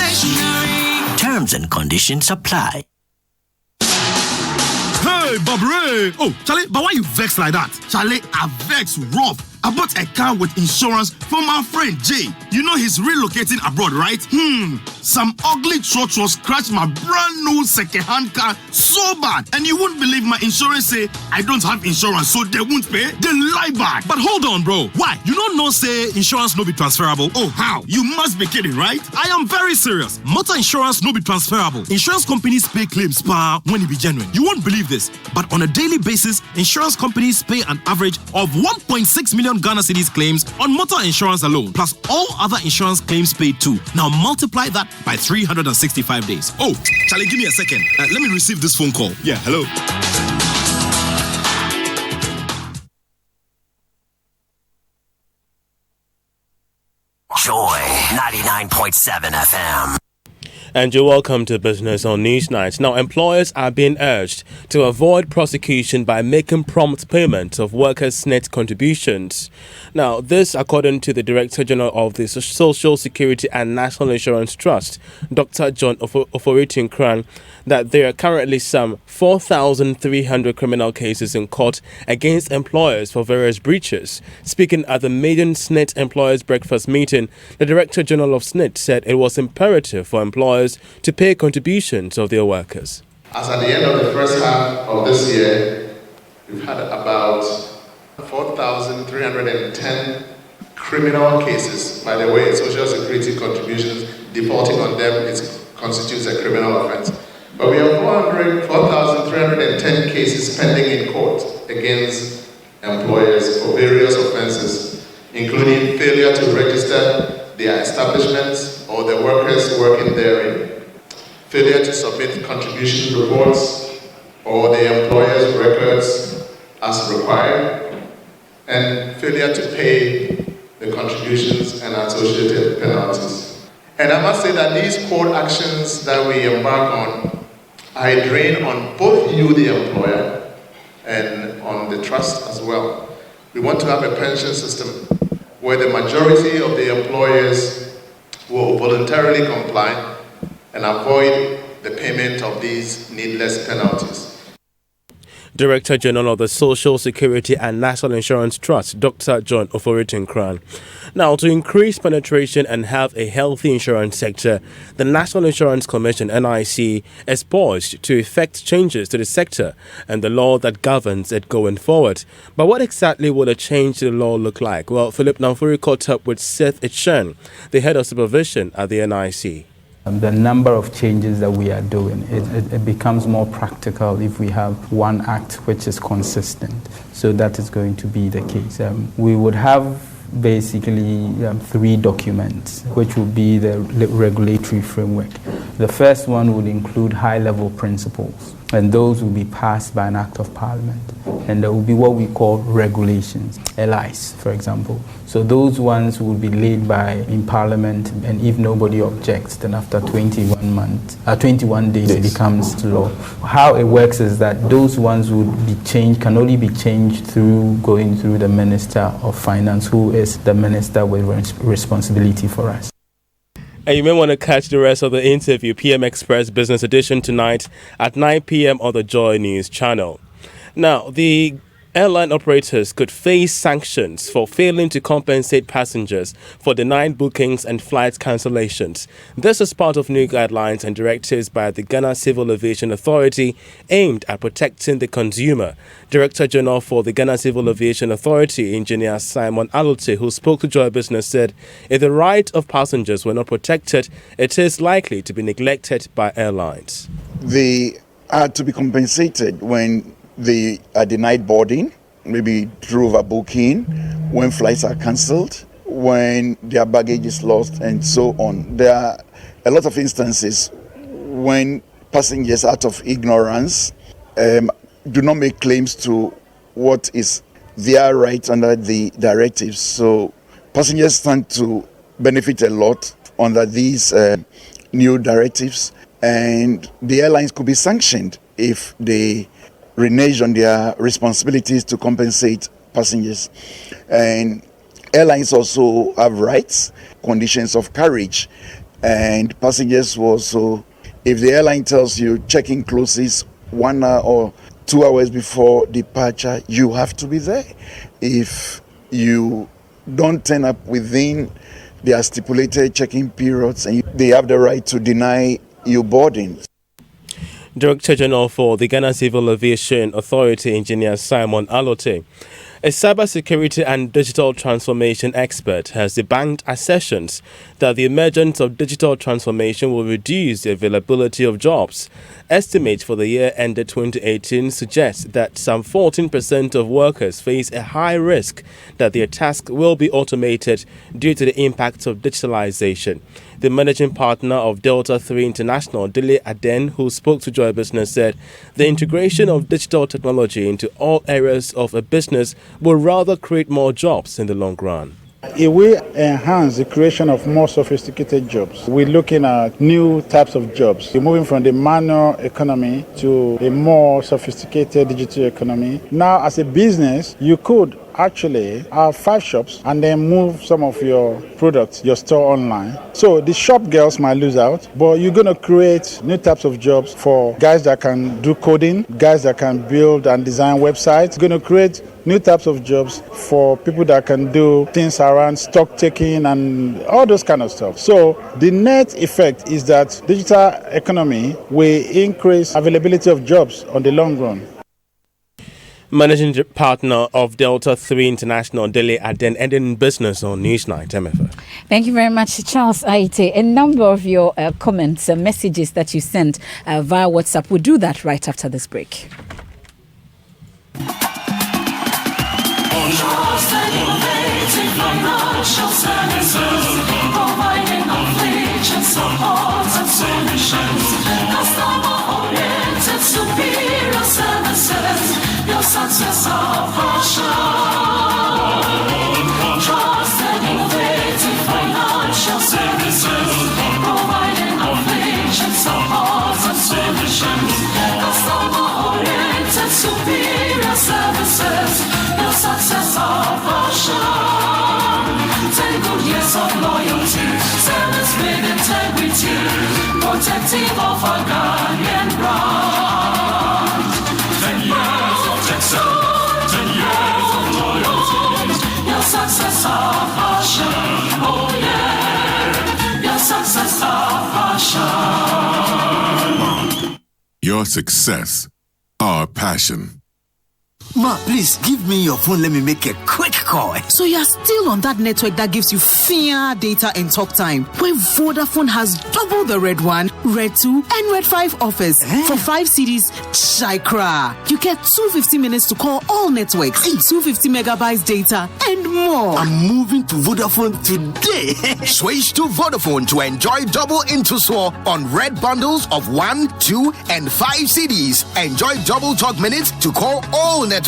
Terms and conditions apply. Hey, Bob Ray! Oh, Charlie, but why you vex like that? Charlie, I vex rough. I bought a car with insurance from my friend Jay. You know he's relocating abroad, right? Some ugly trotro scratched my brand new second-hand car so bad. And you wouldn't believe my insurance say I don't have insurance, so they won't pay. They lie back. But hold on, bro. Why? You don't know say insurance no be transferable? Oh, how? You must be kidding, right? I am very serious. Motor insurance no be transferable. Insurance companies pay claims per when it be genuine. You won't believe this, but on a daily basis, insurance companies pay an average of 1.6 million million Ghana cedis claims on motor insurance alone, plus all other insurance claims paid too. Now multiply that by 365 days. Oh, Charlie, give me a second. Let me receive this phone call. Yeah, hello. Joy 99.7 FM. And you're welcome to Business on Newsnight. Now, employers are being urged to avoid prosecution by making prompt payment of workers' net contributions. Now, this according to the Director General of the Social Security and National Insurance Trust, Dr. John Ofori-Tinkrang, that there are currently some 4,300 criminal cases in court against employers for various breaches. Speaking at the maiden SNIT Employers Breakfast meeting, the Director General of SNIT said it was imperative for employers to pay contributions of their workers. As at the end of the first half of this year, we've had about 4,310 criminal cases. By the way, Social Security contributions, defaulting on them constitutes a criminal offense. But we have 4,310 cases pending in court against employers for various offenses, including failure to register their establishments or the workers working therein, failure to submit contribution reports or the employer's records as required, and failure to pay the contributions and associated penalties. And I must say that these court actions that we embark on are a drain on both you, the employer, and on the trust as well. We want to have a pension system where the majority of the employers will voluntarily comply and avoid the payment of these needless penalties. Director General of the Social Security and National Insurance Trust, Dr. John Ofori-Tinkrang. Now, to increase penetration and have a healthy insurance sector, the National Insurance Commission, NIC, is poised to effect changes to the sector and the law that governs it going forward. But what exactly will a change to the law look like? Well, Philip Namfuri caught up with Seth Ichan, the head of supervision at the NIC. The number of changes that we are doing, it becomes more practical if we have one act which is consistent. So that is going to be the case. We would have basically 3 documents, which will be the regulatory framework. The first one would include high-level principles, and those will be passed by an act of parliament. And there will be what we call regulations, LIs, for example. So those ones will be laid by in parliament, and if nobody objects, then after 21 days it becomes law. How it works is that those ones would be changed, can only be changed through going through the Minister of Finance, who is the minister with responsibility for us. And you may want to catch the rest of the interview, PM Express Business Edition, tonight at 9 p.m. on the Joy News channel. Now, the airline operators could face sanctions for failing to compensate passengers for denied bookings and flight cancellations. This is part of new guidelines and directives by the Ghana Civil Aviation Authority aimed at protecting the consumer. Director General for the Ghana Civil Aviation Authority, Engineer Simon Alote, who spoke to Joy Business, said if the right of passengers were not protected, it is likely to be neglected by airlines. They are to be compensated when they are denied boarding, maybe through overbooking, when flights are cancelled, when their baggage is lost, and so on. There are a lot of instances when passengers, out of ignorance, do not make claims to what is their right under the directives. So passengers stand to benefit a lot under these new directives, and the airlines could be sanctioned if they renege on their responsibilities to compensate passengers. And airlines also have rights, conditions of carriage, and passengers will also, if the airline tells you check-in closes 1 hour or 2 hours before departure, you have to be there. If you don't turn up within their stipulated check-in periods, and they have the right to deny you boarding. Director General for the Ghana Civil Aviation Authority, Engineer Simon Alote. A cybersecurity and digital transformation expert has debunked assertions that the emergence of digital transformation will reduce the availability of jobs. Estimates for the year ended 2018 suggest that some 14% of workers face a high risk that their task will be automated due to the impacts of digitalization. The managing partner of Delta 3 International, Dele Aden, who spoke to Joy Business, said the integration of digital technology into all areas of a business will rather create more jobs in the long run. If we enhance the creation of more sophisticated jobs, we're looking at new types of jobs. We're moving from the manual economy to a more sophisticated digital economy. Now, as a business, you could actually have 5 shops and then move some of your products, your store online. So the shop girls might lose out, but you're going to create new types of jobs for guys that can do coding, guys that can build and design websites. Going to create new types of jobs for people that can do things around stock taking and all those kind of stuff. So the net effect is that digital economy will increase availability of jobs on the long run. Managing partner of Delta 3 International, Dele Aden, ending business on Newsnight, MFA. Thank you very much, Charles Aite. A number of your comments and messages that you sent via WhatsApp. We'll do that right after this break. Providing knowledge and support and solutions. Customer-oriented, superior services. Your success our passion. Trusted, innovative financial services. Providing knowledge and support and solutions. Customer-oriented, superior services. Your success our passion. 10 good years of loyalty, service with integrity, protective of our Ghanaian brand. 10 years of excellence, 10 years of loyalty. Your success our passion, oh yeah. Your success our passion. Your success, our passion. Ma, please give me your phone. Let me make a quick call. So you're still on that network that gives you fair data and talk time, where Vodafone has double the Red 1, Red 2, and Red 5 offers. For 5 CDs, Chikra. You get 250 minutes to call all networks, 250 megabytes data, and more. I'm moving to Vodafone today. Switch to Vodafone to enjoy double Intuswar on red bundles of 1, 2, and 5 CDs. Enjoy double talk minutes to call all networks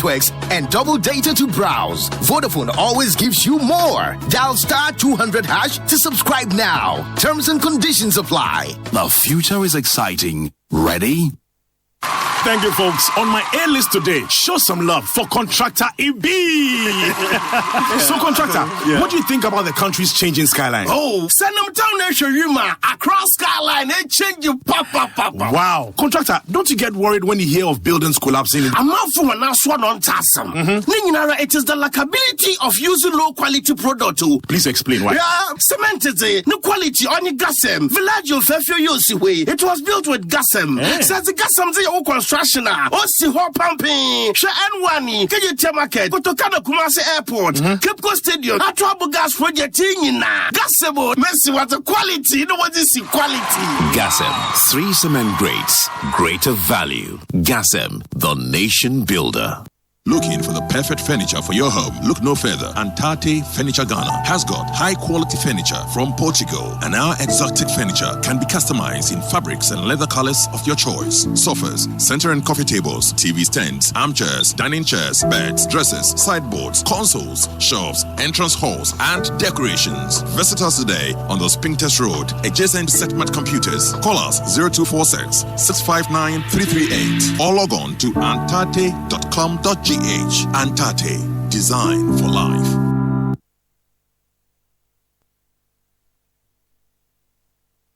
and double data to browse. Vodafone always gives you more. Dial *200# to subscribe now. Terms and conditions apply. The future is exciting. Ready? Thank you, folks. On my A list today, show some love for Contractor EB. So, Contractor, what do you think about the country's changing skyline? Oh, send them down there, Shayuma. Across skyline, they change you, papa. Wow. Contractor, don't you get worried when you hear of buildings collapsing? I'm out for an answer on Tassam. It is the lackability of using low quality product. Please explain why. Yeah, cement is no quality on the gasem. Village of Fefio. It was built with gasem. Says the gasem is your construction. Osi ho pumping. She N1 KJT market. Kotokana Kumasi Airport. Cape Coast Stadium. Atwabu gas project in na. Gasebo. Messi what the quality. You know what is quality? Gasem. 3 cement grades. Greater value. Gasem. The nation builder. Looking for the perfect furniture for your home? Look no further. Antate Furniture Ghana has got high-quality furniture from Portugal, and our exotic furniture can be customized in fabrics and leather colors of your choice. Sofas, center and coffee tables, TV stands, armchairs, dining chairs, beds, dresses, sideboards, consoles, shelves, entrance halls, and decorations. Visit us today on the Spinktest Road, adjacent to Setmat Computers. Call us 0246 659 338 or log on to antate.com.gh. Antate, design for life.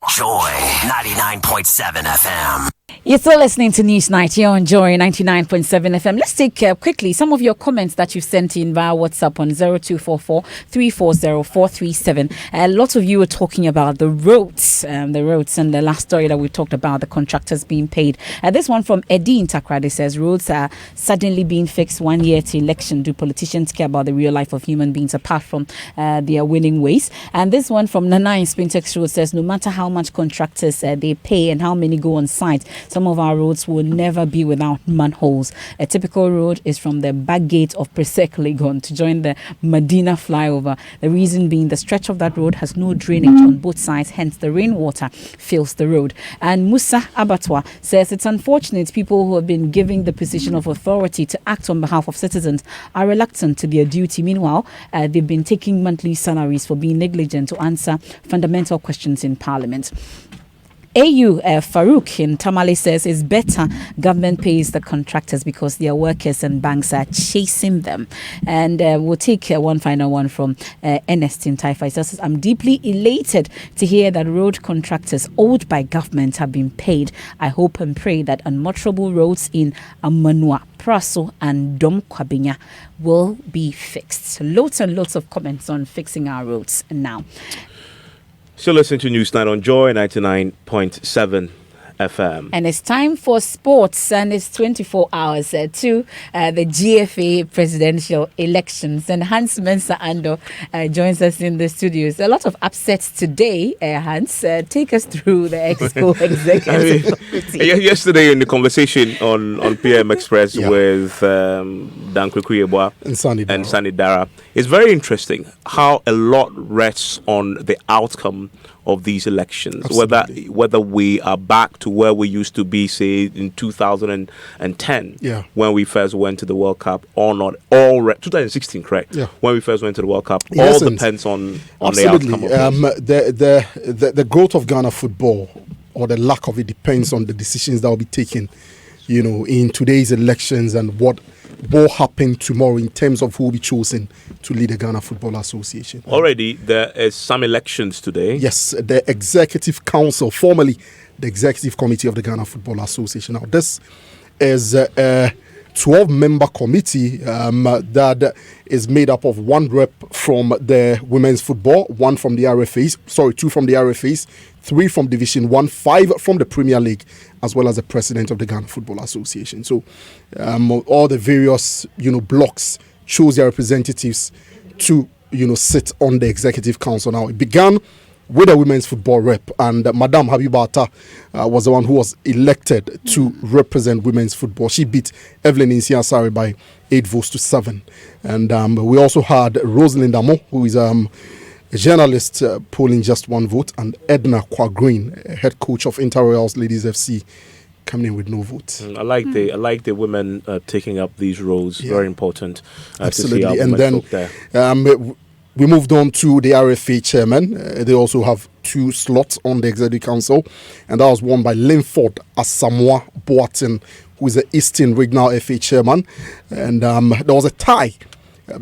Joy 99.7 FM. You're still listening to News Night here on Joy 99.7 FM. Let's take quickly some of your comments that you've sent in via WhatsApp on 0244 340 437. Lots of you were talking about the roads and the last story that we talked about, the contractors being paid. This one from Eddie in Takrady says, roads are suddenly being fixed 1 year to election. Do politicians care about the real life of human beings apart from their winning ways? And this one from Nana in Spintex Road says, no matter how much contractors they pay and how many go on site, some of our roads will never be without manholes. A typical road is from the back gate of Presec Legon to join the Medina flyover. The reason being the stretch of that road has no drainage on both sides, hence the rainwater fills the road. And Musa Abatwa says it's unfortunate people who have been given the position of authority to act on behalf of citizens are reluctant to their duty. Meanwhile, they've been taking monthly salaries for being negligent to answer fundamental questions in Parliament. AU Farouk in Tamale says it's better government pays the contractors because their workers and banks are chasing them. And we'll take one final one from Ernest in Taifa. He says, I'm deeply elated to hear that road contractors owed by government have been paid. I hope and pray that unmotorable roads in Amanua, Praso and Dom Kwabinya will be fixed. Lots and lots of comments on fixing our roads now. Still listening to News Night on Joy 99.7 FM. And it's time for sports, and it's 24 hours to the GFA presidential elections. And Hans Mensah Ando joins us in the studios. A lot of upsets today, Hans. Take us through the Exco executive committee. Yesterday in the conversation on PM Express with Dan Kwekuyeboah and Sani Dara, it's very interesting how a lot rests on the outcome of these elections. Absolutely. Whether we are back to where we used to be, say, in 2010, when we first went to the World Cup, or not. 2016, correct? Yeah. When we first went to the World Cup, all depends on the outcome of the growth of Ghana football, or the lack of it, depends on the decisions that will be taken, in today's elections and what will happen tomorrow in terms of who will be chosen to lead the Ghana Football Association. Already, there is some elections today. Yes, the Executive Council, formerly the Executive Committee of the Ghana Football Association. Now, this is a 12-member committee that is made up of one rep from the women's football, one from the RFAs, two from the RFAs, 3 from Division 1, 5 from the Premier League, as well as the president of the Ghana Football Association. So all the various, blocks chose their representatives to, sit on the Executive Council. Now, it began with a women's football rep, and Madame Habibata was the one who was elected to represent women's football. She beat Evelyn Insiasari by 8 votes to 7. And we also had Rosalind Amo, who is a journalist, polling just 1 vote, and Edna Kwagrin, head coach of Inter Royals Ladies FC, coming in with no vote. I like the women taking up these roles. Very important. Absolutely. To see and then we moved on to the RFA chairman. They also have 2 slots on the Executive Council, and that was won by Linford Asamoah Boateng, who is the Eastern Regional FA chairman. And there was a tie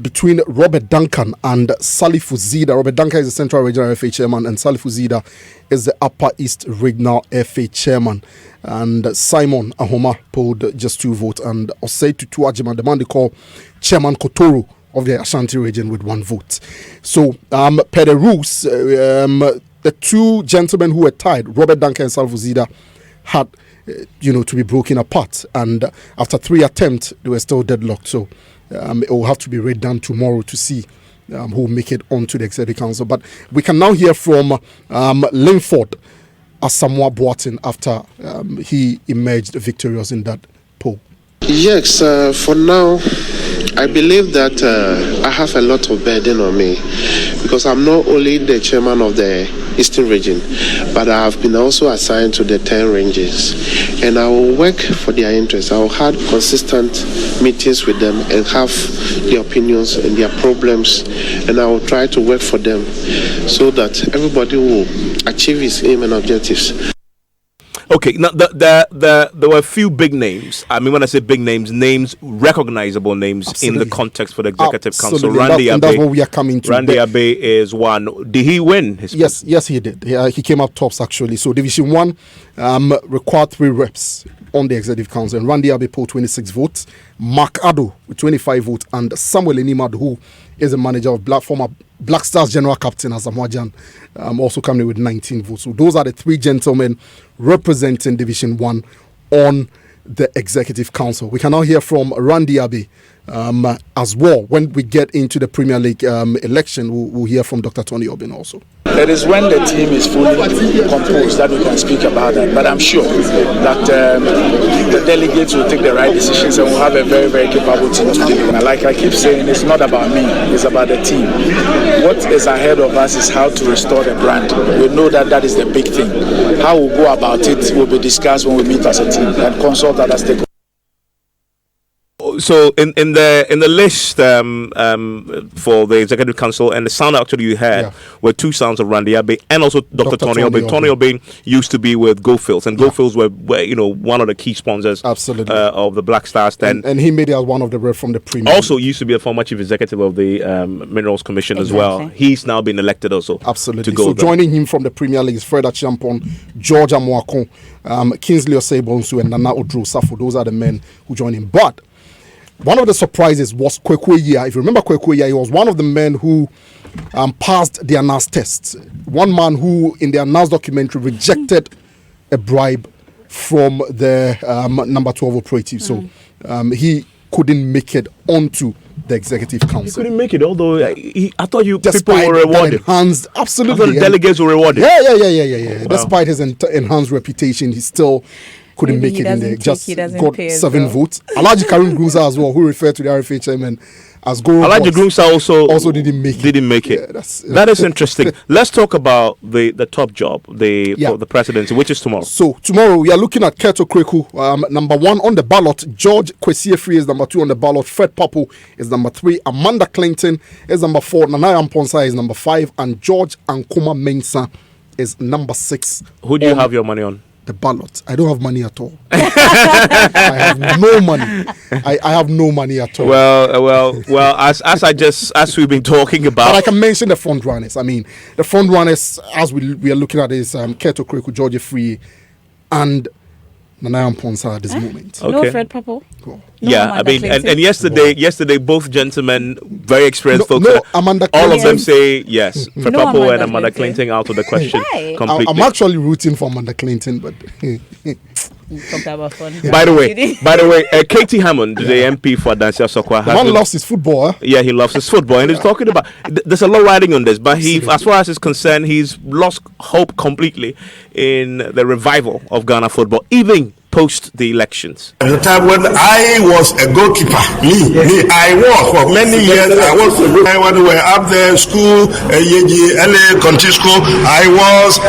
between Robert Duncan and Salifu Zida. Robert Duncan is the Central Regional FA chairman, and Salifu Zida is the Upper East Regional FA chairman. And Simon Ahoma polled just 2 votes, and Osei Tutu Ajima, the man they call Chairman Kotoro of the Ashanti region, with 1 vote. So, per the rules, the 2 gentlemen who were tied, Robert Duncan and Salifu Zida, had to be broken apart, and after 3 attempts, they were still deadlocked. So it will have to be read down tomorrow to see who will make it onto the Executive Council. But we can now hear from Linford Asamoah Boateng after he emerged victorious in that poll. Yes, for now, I believe that I have a lot of burden on me, because I'm not only the chairman of the Eastern region, but I have been also assigned to the 10 ranges, and I will work for their interests. I will have consistent meetings with them and have their opinions and their problems, and I will try to work for them so that everybody will achieve his aim and objectives. Okay, now there were a few big names. I mean, when I say big names, recognizable names. Absolutely. In the context for the Executive Council. Randy Abbey. That's what we are coming to. Randy Abbey is one. Did he win his? Yes, he did. He came up tops actually. So Division 1 required 3 reps on the Executive Council, and Randy Abbey polled 26 votes. Mark Addo with 25 votes, and Samuel Enimad, who is the manager of former Black Stars general captain Asamoah Gyan, also coming with 19 votes. So those are the 3 gentlemen representing Division 1 on the Executive Council. We can now hear from Randy Abbey as well. When we get into the Premier League election, we'll hear from Dr. Tony Obin also. It is when the team is fully composed that we can speak about that. But I'm sure that the delegates will take the right decisions and we'll have a very, very capable team today. And like I keep saying, it's not about me, it's about the team. What is ahead of us is how to restore the brand. We know that is the big thing. How we'll go about it will be discussed when we meet as a team and consult other stakeholders. So in the list for the Executive Council, and the sound actually you had were 2 sounds of Randy Abbey and also Dr. Tony Obin. Tony Obin used to be with Goldfields, and Goldfields were one of the key sponsors absolutely of the Black Stars then. And he made it as one of the rep from the Premier. Also used to be a former chief executive of the Minerals Commission as well. He's now been elected also. Absolutely. To go so joining him from the Premier League is Fred Achampon, George Amoakon, Kingsley Osei-Bonsu, and Nana Odro Safo. Those are the men who joined him. But one of the surprises was Kweku Eyiah. If you remember Kweku Eyiah, he was one of the men who passed the ANAS test. One man who, in the ANAS documentary, rejected a bribe from the number 12 operative. So he couldn't make it onto the Executive Council. He couldn't make it, although I thought people were rewarded. Absolutely. I thought the delegates were rewarded. Yeah. Wow. Despite his enhanced reputation, he still couldn't make it in there. Just got 7 votes. Alhaji Karim Gunsa as well, who referred to the RFA chairman as Goro. Alhaji Gunsa also didn't make it. Yeah, that is interesting. Let's talk about the top job, for the presidency, which is tomorrow. So tomorrow we are looking at Keto Kweku, number 1 on the ballot. George Kwesi is number 2 on the ballot. Fred Papo is number 3. Amanda Clinton is number 4. Nanaya Mponsa is number 5, and George Ankoma Mensah is number 6. Who do you have your money on? The ballot. I don't have money at all. I have no money. I have no money at all. Well. As we've been talking about, but I can mention the front runners. I mean, the front runners, as we are looking at, is Keto Kweku, George Free, and Nanaya Mponsa at this moment. Okay. No Fred Papo. Cool. No, I mean, and yesterday, both gentlemen, very experienced folks. Amanda all of them say yes. Fred Papo and Amanda Clinton out of the question completely. I'm actually rooting for Amanda Clinton, but. By the way, Katie Hammond, the MP for Dansia Sokwa, the man loves his football. Yeah, he loves his football, and he's talking about. There's a lot riding on this, but as far as he's concerned, he's lost hope completely in the revival of Ghana football, even post the elections. At the time when I was a goalkeeper, I was for many years. When we were up there, school, LA Country School, I was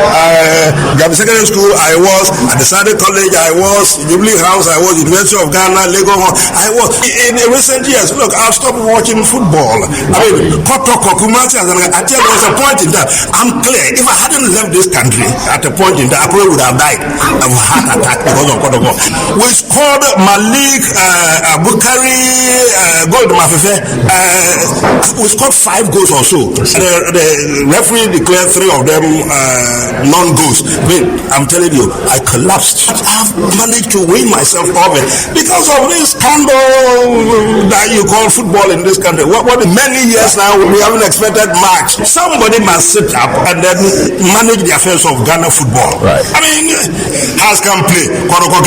Gambia Secondary School, I was at the Saturday College, I was Jubilee House, I was University of Ghana, Lagos. I was in recent years. Look, I've stopped watching football. I mean, Kumasi, I tell you, there was a point in that I'm clear. If I hadn't left this country at a point in that, I probably would have died of a heart attack because of we scored Malik Bukari Gold Mafefe. We scored 5 goals or so. The referee declared 3 of them non-goals. I'm telling you, I collapsed. I've managed to win myself off it because of this scandal that you call football in this country. What many years now we haven't expected much. Somebody must sit up and then manage the affairs of Ghana football. Right. I mean, Has can play.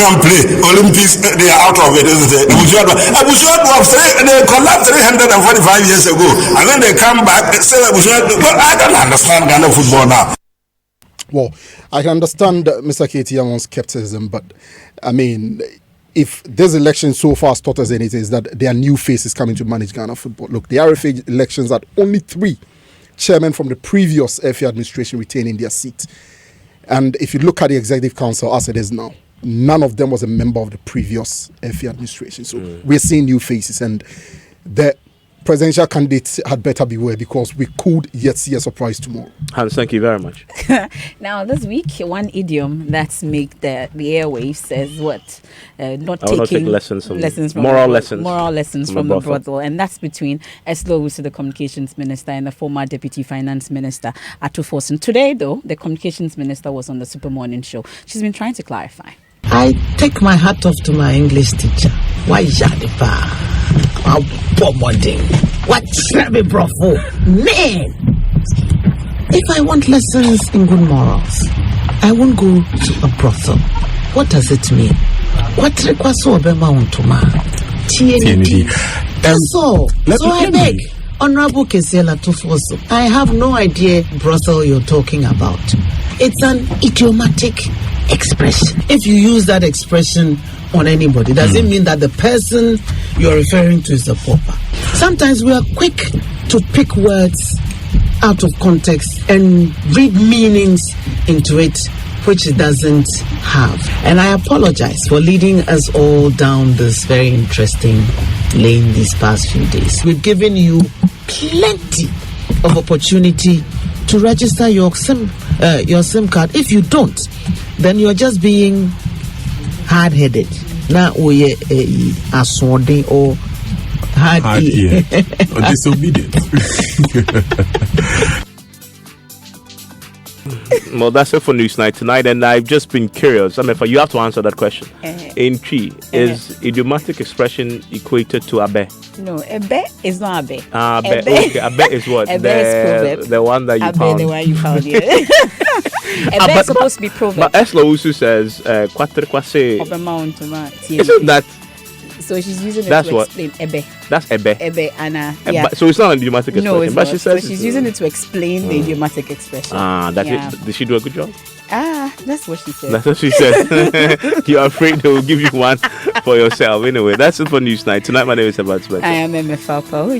Can play Olympics, they are out of it, isn't it? They collapsed 345 years ago, and then they come back and say, well, I don't understand Ghana football now. Well, I can understand Mr. Katie Yamon's skepticism, but I mean, if this election so far has taught us anything, is that there are new faces coming to manage Ghana football. Look, the RFA elections had only 3 chairmen from the previous FA administration retaining their seat. And if you look at the Executive Council as it is now, none of them was a member of the previous FA administration. So we're seeing new faces, and the presidential candidates had better beware, because we could yet see a surprise tomorrow. Hans, thank you very much. Now, this week, one idiom that's make the airwaves says what? Not taking lessons from moral lessons from the brothel. And that's between Eslo Owusu, the communications minister, and the former deputy finance minister, Atu Forson. Today, though, the communications minister was on the Super Morning Show. She's been trying to clarify. I take my hat off to my English teacher. Why Jadipa? What's that, bro? Man! If I want lessons in good morals, I won't go to a brothel. What does it mean? What requires Obama Untuma? TND. So I beg, Honorable Kesiela Tufoso, I have no idea brothel you're talking about. It's an idiomatic expression. If you use that expression on anybody, does it mean that the person you're referring to is a pauper? Sometimes we are quick to pick words out of context and read meanings into it which it doesn't have. And I apologize for leading us all down this very interesting lane these past few days. We've given you plenty of opportunity to register your SIM card. If you don't, then you're just being hard-headed. Now we are aswording or hard ear or disobedient. Well, that's it for Newsnight tonight, and I've just been curious. I mean, you have to answer that question. In Chi, is idiomatic expression equated to abe? No, ebe is not abe. Abe. Okay, abe is what? Ebe is proverb. The one that you abe, found. the one you found, yeah. Ebe is supposed to be proverb. But Eslo Owusu says, "Kwatre kwase." Isn't that? So she's using it That's to what? explain ebe. That's ebe. Ebe, Anna. Yeah. So it's not an idiomatic expression. No, it's but not. she says so she's using it to explain the idiomatic expression. That's it. Did she do a good job? That's what she said. That's what she said. You're afraid they will give you one for yourself. Anyway, that's it for Newsnight. Tonight, my name is Abat Smith. I am MF Falco.